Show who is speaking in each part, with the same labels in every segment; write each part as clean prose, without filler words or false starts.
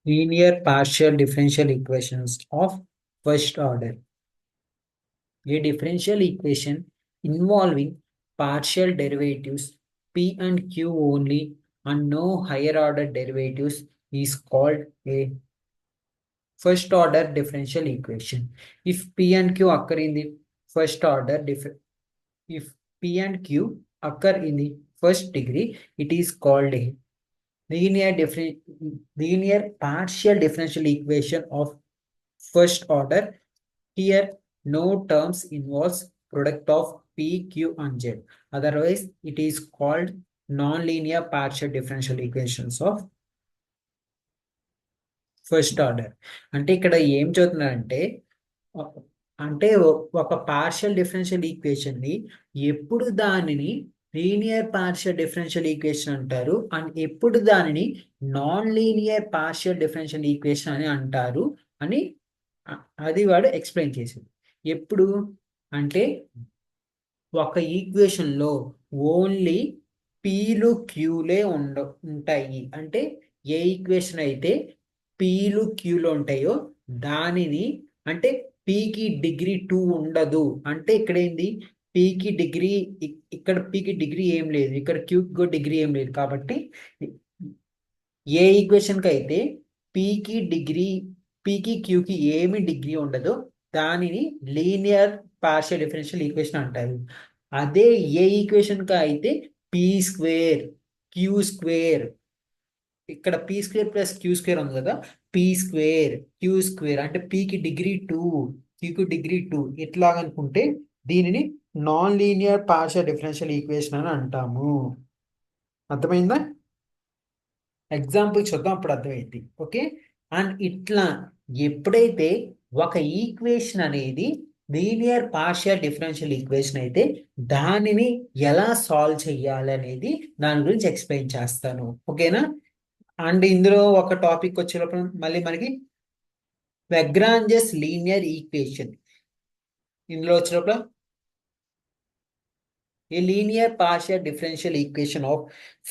Speaker 1: Linear partial differential equations of first order. A differential equation involving partial derivatives p and q only and no higher order derivatives is called a first order differential equation. If p and q occur in the first order, if p and q occur in the first degree, it is called a linear partial differential equation of first order. Here, no terms involves product of P, Q, and Z. Otherwise, it is called non-linear partial differential equations of first order. అంటే ఇక్కడ ఏం చదువుతున్నారంటే అంటే ఒక partial differential equation ని ఎప్పుడు దానిని linear partial differential equation అంటారు and ఎప్పుడు దానిని non linear partial differential equation అని అంటారు అని అది వాడు ఎక్స్ప్లెయిన్ చేసింది. ఎప్పుడు అంటే ఒక ఈక్వేషన్ లో ఓన్లీ పీలు క్యూలే ఉంటాయి. అంటే ఏ ఈక్వేషన్ అయితే పీలు క్యూలు ఉంటాయో దానిని అంటే పీకి డిగ్రీ 2 ఉండదు. అంటే ఇక్కడ ఏంది పీకి డిగ్రీ, ఇక్కడ పీకి డిగ్రీ ఏం లేదు, ఇక్కడ క్యూకి డిగ్రీ ఏం లేదు. కాబట్టి ఏ ఈక్వేషన్ కి అయితే పీకి డిగ్రీ, పీకి క్యూకి ఏమి డిగ్రీ ఉండదో దానిని లీనియర్ పార్షియల్ డిఫరెన్షియల్ ఈక్వేషన్ అంటారు. అదే ఏ ఈక్వేషన్ కి అయితే పీ స్క్వేర్ క్యూ స్క్వేర్, ఇక్కడ P square plus Q square ఉంది కదా, పీ స్క్వేర్ క్యూ స్క్వేర్ అంటే పీకి డిగ్రీ 2 క్యూకి డిగ్రీ 2 ఇట్లా అనుకుంటే దీనిని non linear partial differential equation అని అంటాము. అర్థమైందా? ఎగ్జాంపుల్ చూద్దాం, అప్పుడు అర్థమైంది. ఓకే. అండ్ ఇట్లా ఎప్పుడైతే ఒక ఈక్వేషన్ అనేది లీనియర్ పార్షియల్ డిఫరెన్షియల్ ఈక్వేషన్ అయితే దానిని ఎలా సాల్వ్ చేయాలి అనేది దాని గురించి ఎక్స్ప్లెయిన్ చేస్తాను. ఓకేనా? అండ్ ఇందులో ఒక టాపిక్ వచ్చేటప్పుడు మళ్ళీ మనకి లాగ్రాంజెస్ లీనియర్ ఈక్వేషన్ ఇందులో వచ్చినప్పుడు a linear partial differential equation of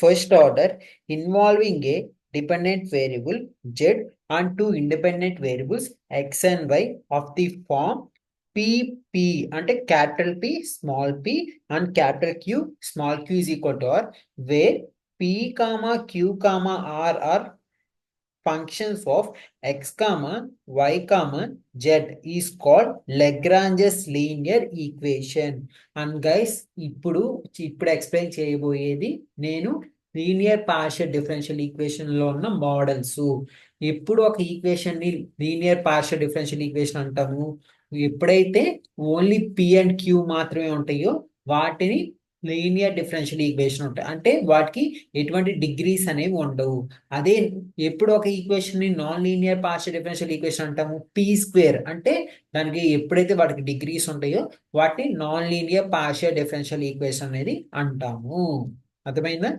Speaker 1: first order involving a dependent variable z and two independent variables x and y of the form pp అంటే capital P small p and capital Q small q is equal to r, where p comma q comma r are functions of x comma y comma z is called Lagrange's linear equation. And guys ఇప్పుడు explain చేయబోయేది నేను linear partial differential equation లో ఉన్న models. ఎప్పుడు ఒక equation ని linear partial differential equation అంటాము ఎప్పుడైతే ఓన్లీ పి అండ్ క్యూ మాత్రమే ఉంటాయో వాటిని లీనియర్ డిఫరెన్షియల్ ఈక్వేషన్ ఉంటాయి. అంటే వాటికి ఎటువంటి డిగ్రీస్ అనేవి ఉండవు. అదే ఎప్పుడు ఒక ఈక్వేషన్ ని non linear partial differential equation అంటాము పీ స్క్వేర్, అంటే దానికి ఎప్పుడైతే వాటికి డిగ్రీస్ ఉంటాయో వాటిని non linear partial differential equation అనేది అంటాము. అర్థమైందా?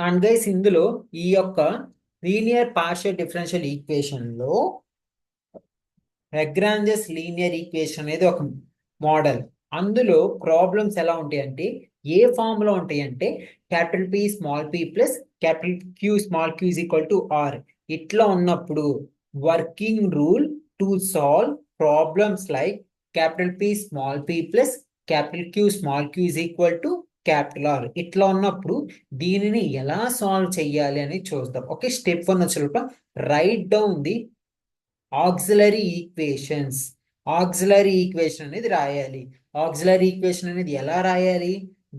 Speaker 1: అండ్ గైస్ ఇందులో ఈ యొక్క లీనియర్ పార్షియల్ డిఫరెన్షియల్ ఈక్వేషన్ లో లాగ్రాంజెస్ లీనియర్ ఈక్వేషన్ అనేది ఒక మోడల్. అందులో ప్రాబ్లమ్స్ ఎలా ఉంటాయంటే ఏ ఫామ్ లో ఉంటాయంటే capital P small P plus capital Q small Q is equal to R. ఇట్లా ఉన్నప్పుడు working rule to solve problems like capital P small P plus capital Q small Q is equal to capital R. ఇట్లా ఉన్నప్పుడు దీనిని ఎలా solve చేయాలి అని చూద్దాం. Okay, step 1 వచ్చేటప్పుడు write down the auxiliary equations. Auxiliary equation అనేది రాయాలి. ఆక్సిలరీ ఈక్వేషన్ అనేది ఎలా రాయాలి?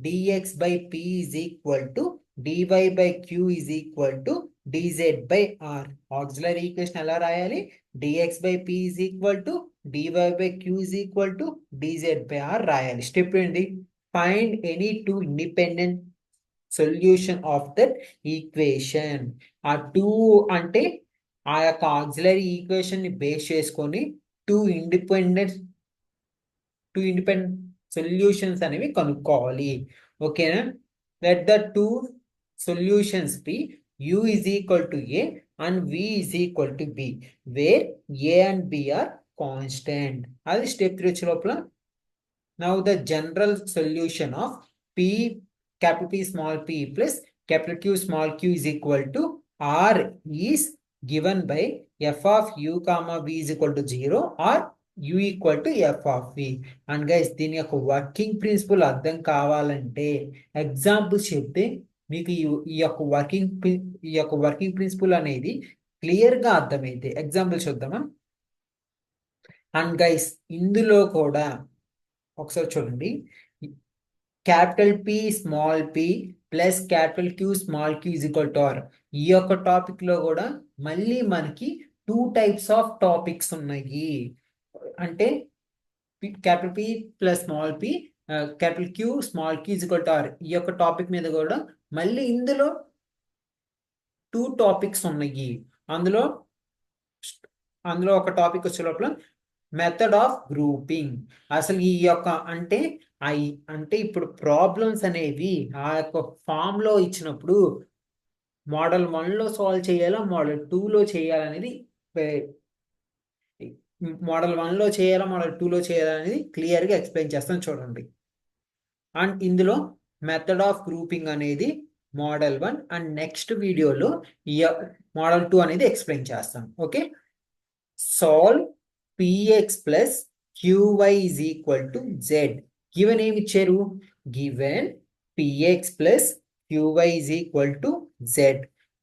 Speaker 1: dx by p is equal to dy by q is equal to dz by r. Auxiliary equation ఎలా రాయాలి? dx by p is equal to dy by q is equal to dz by r రాయాలి. Step ఏంటి? Find any two independent solution of that equation. ఆ two అంటే ఆ యొక్క auxiliary equation ని base చేసుకొని టూ ఇండిపెండెంట్ సొల్యూషన్స్ అనేవి కనుక్కోవాలి. ఓకేనా? Let the two solutions be u is equal to a and v is equal to b, where a and b are constant. అది స్టెప్ 3 వచ్చే లోపల now the general solution of p capital P small p plus capital Q small q is equal to R is given by f of u comma v is equal to 0 or u equal to f of v. And guys దీని యొక్క working principle అర్థం కావాలంటే examples చెప్తే మీకు ఈ యొక్క working principle అనేది clear గా అర్థమైతే ఎగ్జాంపుల్ చూద్దామా. అండ్ గైస్ ఇందులో కూడా ఒకసారి చూడండి, capital P small P plus capital Q small Q is equal to R. ఈ యొక్క టాపిక్ లో కూడా మళ్ళీ మనకి 2 టైప్స్ ఆఫ్ టాపిక్స్ ఉన్నాయి. అంటే capital P plus small P capital Q small Q is equal to R. ఈ యొక్క టాపిక్ మీద కూడా మళ్ళీ ఇందులో 2 టాపిక్స్ ఉన్నాయి. అందులో ఒక టాపిక్ వచ్చే లోపల మెథడ్ ఆఫ్ గ్రూపింగ్. అసలు ఈ యొక్క అంటే ఇప్పుడు ప్రాబ్లమ్స్ అనేవి ఆ యొక్క ఫామ్ లో ఇచ్చినప్పుడు మోడల్ 1లో సాల్వ్ చేయాలా, మోడల్ 2లో చేయాలనేది మోడల్ 1లో చేయాలా, మోడల్ 2లో చేయాలనేది క్లియర్గా ఎక్స్ప్లెయిన్ చేస్తాను చూడండి. అండ్ ఇందులో మెథడ్ ఆఫ్ గ్రూపింగ్ అనేది మోడల్ 1 అండ్ నెక్స్ట్ వీడియోలో మోడల్ 2 అనేది ఎక్స్ప్లెయిన్ చేస్తాను. Okay, solve px plus qy is equal to z. Given ఏమి ఇచ్చారు, given px plus qy is equal to z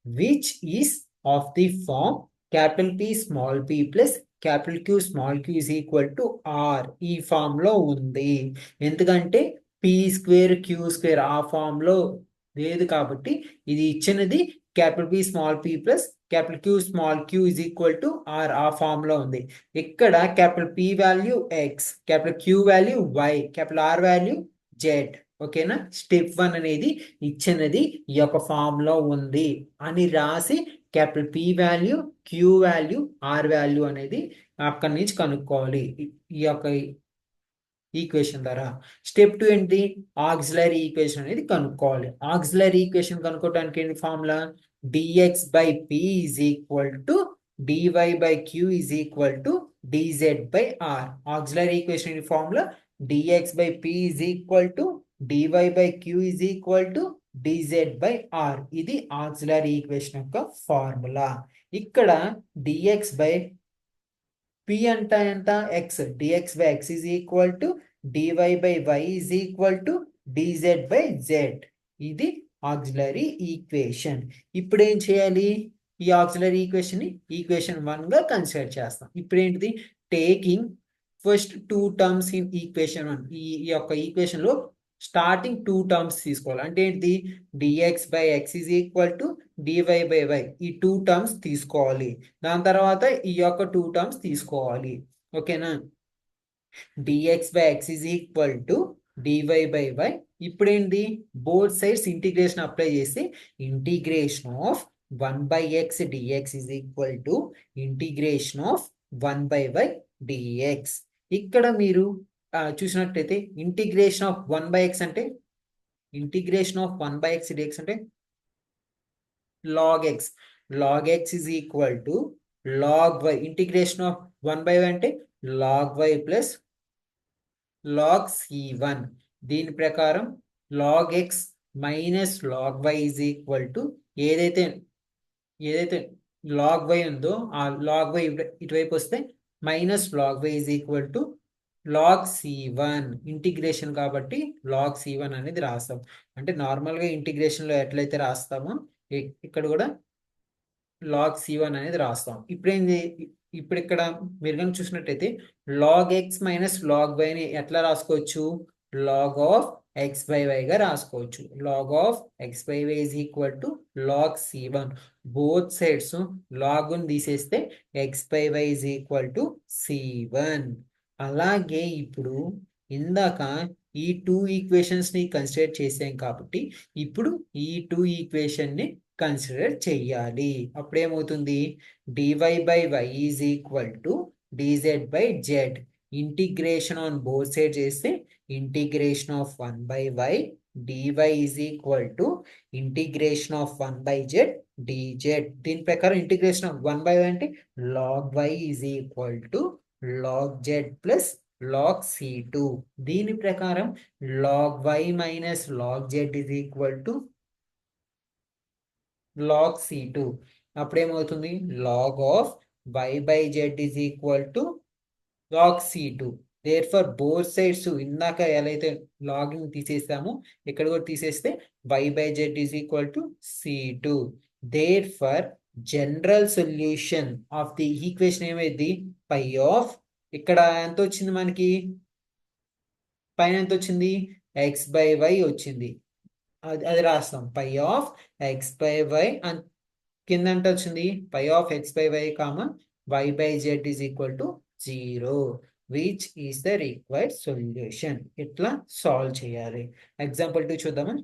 Speaker 1: which is of the form capital P small p plus capital Q small q is equal to r. ఈ form లో ఉంది. ఎందుకంటే p square q square ఆ form లో లేదు కాబట్టి ఇది ఇచ్చినది capital P small p plus capital Q small q is equal to r ఆ ఫామ్ లో ఉంది. ఇక్కడ capital P value x, capital Q value y, capital R value z. ఓకేనా, స్టెప్ 1 అనేది ఇచ్చినది ఈ యొక్క ఫామ్ లో ఉంది అని రాసి capital P value Q value R value అనేది అక్కడి నుంచి కనుక్కోవాలి ఈ యొక్క ఈక్వేషన్ ద్వారా. స్టెప్ 2 ఏంటి, ఆక్సిలరీ ఈక్వేషన్ అనేది కనుక్కోవాలి. ఆక్సిలరీ ఈక్వేషన్ కనుక్కోవడానికి ఏంటి formula, dx by p is equal to dy by q is equal to dz by r. Auxiliary equation formula dx by p is equal to dy by q is equal to dz by r. ఇది auxiliary equation యొక్క formula. ఇక్కడ dx by p అంటే ఎంత, x, dx by x is equal to dy by y is equal to dz by z. ఇది auxiliary equation. ఇప్పుడు ఏం చేయాలి, ఈ ఆక్సిలరీ ఈక్వేషన్ ని ఈక్వేషన్ 1 గా కన్సిడర్ చేస్తాం. ఇప్పుడు ఏంటిది, taking first 2 terms in equation 1. ఈ యొక్క ఈక్వేషన్ లో స్టార్టింగ్ 2 టర్మ్స్ తీసుకోవాలి. అంటే ఏంటిది, dx by x is equal to dy by y. ఈ 2 టర్మ్స్ తీసుకోవాలి. దాని తర్వాత ఈ యొక్క 2 టర్మ్స్ తీసుకోవాలి. ఓకేనా, dx by x is equal to dy by y. ఇప్పుడు ఏంటి, బోత్ సైడ్స్ ఇంటిగ్రేషన్ అప్లై చేసి integration of 1 by x dx is equal to integration of 1 by y dx. ఇక్కడ మీరు చూసినట్లయితే ఇంటిగ్రేషన్ ఆఫ్ 1 by x అంటే integration of 1 by x dx అంటే log x. log x is equal to log y. Integration of 1 by y అంటే log y plus log c1. దీని ప్రకారం log x minus log y is equal to ఏదైతే log y ఉందో ఆ log y ఇటువైపు వస్తే minus log y is equal to log c1. Integration కాబట్టి log c1 అనేది రాస్తాం. అంటే నార్మల్గా ఇంటిగ్రేషన్లో ఎట్లయితే రాస్తామో ఇక్కడ కూడా log c1 అనేది రాస్తాం. ఇప్పుడు ఇక్కడ మీరు కనుక చూసినట్టయితే log x minus log y ని ఎట్లా రాసుకోవచ్చు, log of x by y గా రాసుకోవచ్చు. log of x by y is equal to log c1. Both sides log ని తీసేస్తే x by y is equal to c1. అలాగే ఇప్పుడు ఇందాక ఈ 2 ఈక్వేషన్స్ ని కన్సిడర్ చేసాం కాబట్టి ఇప్పుడు ఈ 2 ఈక్వేషన్ ని కన్సిడర్ చెయ్యాలి. అప్పుడేమవుతుంది, dy by y is equal to dz by z. Integration on both side చేస్తే integration of 1 by y dy is equal to integration of 1 by z dz. దీని ప్రకారం ఇంటిగ్రేషన్ ఆఫ్ 1 by y అంటే log y is equal to log z plus log C2. దీని ప్రకారం log y minus log z is equal to log C2. అప్పుడేమవుతుంది log of y by z is equal to log C2. therefore both sides ఇందాక ఎలా అయితే logging తీసేస్తామో ఇక్కడ కూడా తీసేస్తే y by z is equal to C2. therefore general solution of the equation ఏమైంది పై of ఇక్కడ ఎంత వచ్చింది మనకి పైన ఎంత వచ్చింది ఎక్స్ బై వై వచ్చింది అది రాస్తాం phi of x by y కింద ఎంత వచ్చింది phi of x by y common y by z is equal to 0 which is the required solution. ఇట్లా సాల్వ్ చేయాలి. ఎగ్జాంపుల్ 2 చూద్దామా.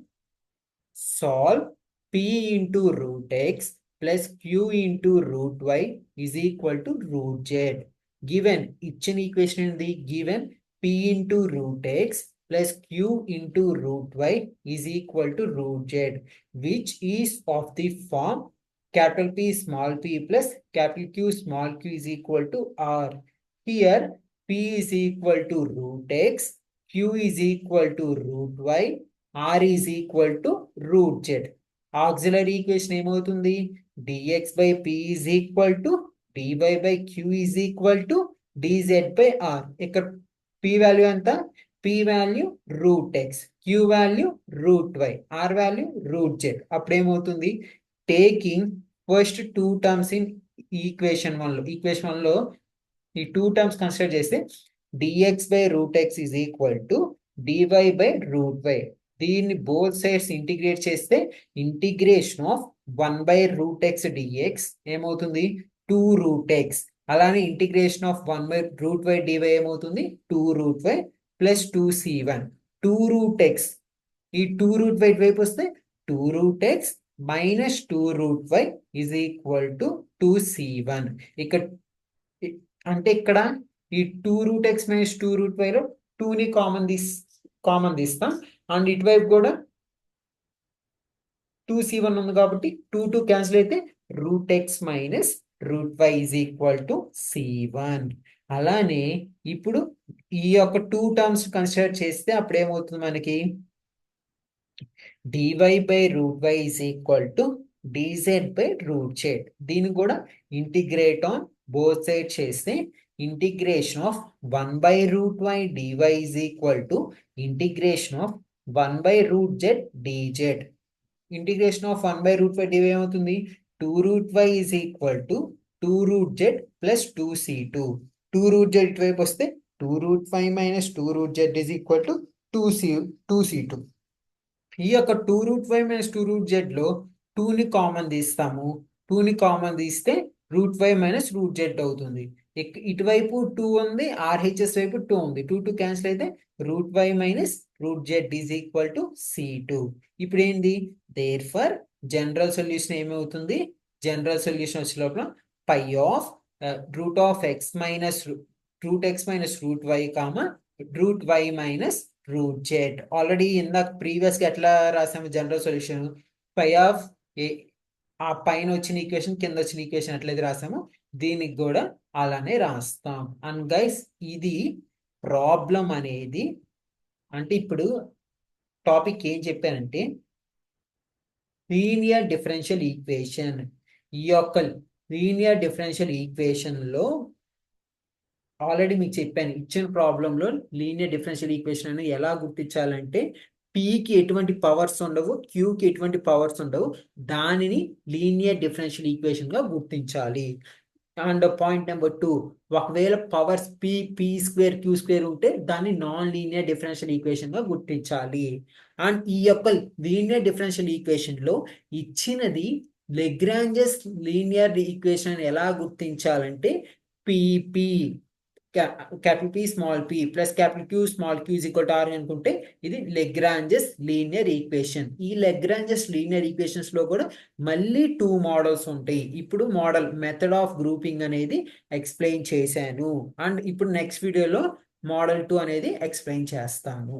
Speaker 1: solve p into root x plus q into root y is equal to root z. given ఇచ్చిన equation ఏంది given p into root x plus q into root y is equal to root z which is of the form capital P small p plus capital Q small q is equal to r. Here p is equal to root x, q is equal to root y, r is equal to root z. Auxiliary equation ఏమవుతుంది dx by p is equal to dy by q is equal to dz by r. ఇక్కడ p value ఎంత p value root x, q value root y, r value root z. అప్పుడు ఏమవుతుంది taking first two terms in equation 1లో ఈ two terms consider చేస్తే dx by root x is equal to dy by root y. దీన్ని both sides integrate చేస్తే integration of 1 by root x dx ఏమవుతుంది 2 root x. అలానే integration of 1 by root y dy ఏమవుతుంది 2 root y plus 2c1. 2 root x ఈ 2 root y వైపు వస్తే 2 root x minus 2 root y is equal to 2c1. ఇక్కడ అంటే ఇక్కడ ఈ 2 root x minus 2 root y లో 2ని కామన్ తీస్తాం అండ్ ఇటువైపు కూడా 2c1 ఉంది కాబట్టి 2 క్యాన్సిల్ అయితే root x minus root y is equal to c1. అలానే ఇప్పుడు ఈ యొక్క 2 టర్మ్స్ కన్సిడర్ చేస్తే అప్పుడు ఏమవుతుంది మనకి dy by root y is equal to dz by root z. దీన్ని కూడా ఇంటిగ్రేట్ ఆన్ బోత్ సైడ్ చేస్తే integration of 1 by root y dy is equal to integration of 1 by root z dz. Integration of 1 by root y dy ఏమవుతుంది 2 root y is equal to 2 root z plus 2c2. 2 root z ఇటువైపు వస్తే 2 root y minus 2 root z is equal to 2c2. ఈ యొక్క 2 root y minus 2 root z లో 2ని common తీస్తాము. 2ని common తీస్తే root y minus root z అవుతుంది. ఇటువైపు 2 ఉంది, RHS వైపు 2 ఉంది. 2 క్యాన్సిల్ అయితే root y minus root z is equal to c2. ఇప్పుడు ఏంది therefore జనరల్ సొల్యూషన్ ఏమవుతుంది జనరల్ సొల్యూషన్ వచ్చే లోపల phi of root of x minus root y comma root y minus root z. Already ఇందాక previous గా ఎట్లా రాసాము జనరల్ సొల్యూషన్ పై ఆఫ్ ఆ పైన వచ్చిన ఈక్వేషన్ కింద వచ్చిన ఈక్వేషన్ ఎట్లయితే రాసామో దీనికి కూడా అలానే రాస్తాం. అండ్ గైస్ ఇది ప్రాబ్లం అనేది అంటే ఇప్పుడు టాపిక్ ఏం చెప్పానంటే లీనియర్ డిఫరెన్షియల్ ఈక్వేషన్. ఈ యొక్క లీనియర్ డిఫరెన్షియల్ ఈక్వేషన్ లో ఆల్రెడీ మీకు చెప్పాను ఇచ్చిన ప్రాబ్లంలో లీనియర్ డిఫరెన్షియల్ ఈక్వేషన్ అనేది ఎలా గుర్తించాలంటే పీకి ఎటువంటి పవర్స్ ఉండవు, క్యూకి ఎటువంటి పవర్స్ ఉండవు, దానిని లీనియర్ డిఫరెన్షియల్ ఈక్వేషన్ గా గుర్తించాలి. అండ్ పాయింట్ నెంబర్ 2 ఒకవేళ powers P square Q square ఉంటే దాన్ని నాన్ లీనియర్ డిఫరెన్షియల్ ఈక్వేషన్ గా గుర్తించాలి. అండ్ ఈ యొక్క లీనియర్ డిఫరెన్షియల్ ఈక్వేషన్ లో ఇచ్చినది లెగ్రాంజెస్ లీనియర్ ఈక్వేషన్ ఎలా గుర్తించాలంటే PP capital P small p plus capital Q small q is equal to r అనుకుంటే ఇది లెగ్రాంజెస్ లీనియర్ ఈక్వేషన్. ఈ లెగ్రాంజెస్ లీనియర్ ఈక్వేషన్స్ లో కూడా మళ్ళీ 2 మోడల్స్ ఉంటాయి. ఇప్పుడు మోడల్ మెథడ్ ఆఫ్ గ్రూపింగ్ అనేది ఎక్స్ప్లెయిన్ చేశాను అండ్ ఇప్పుడు నెక్స్ట్ వీడియోలో మోడల్ 2 అనేది ఎక్స్ప్లెయిన్ చేస్తాను.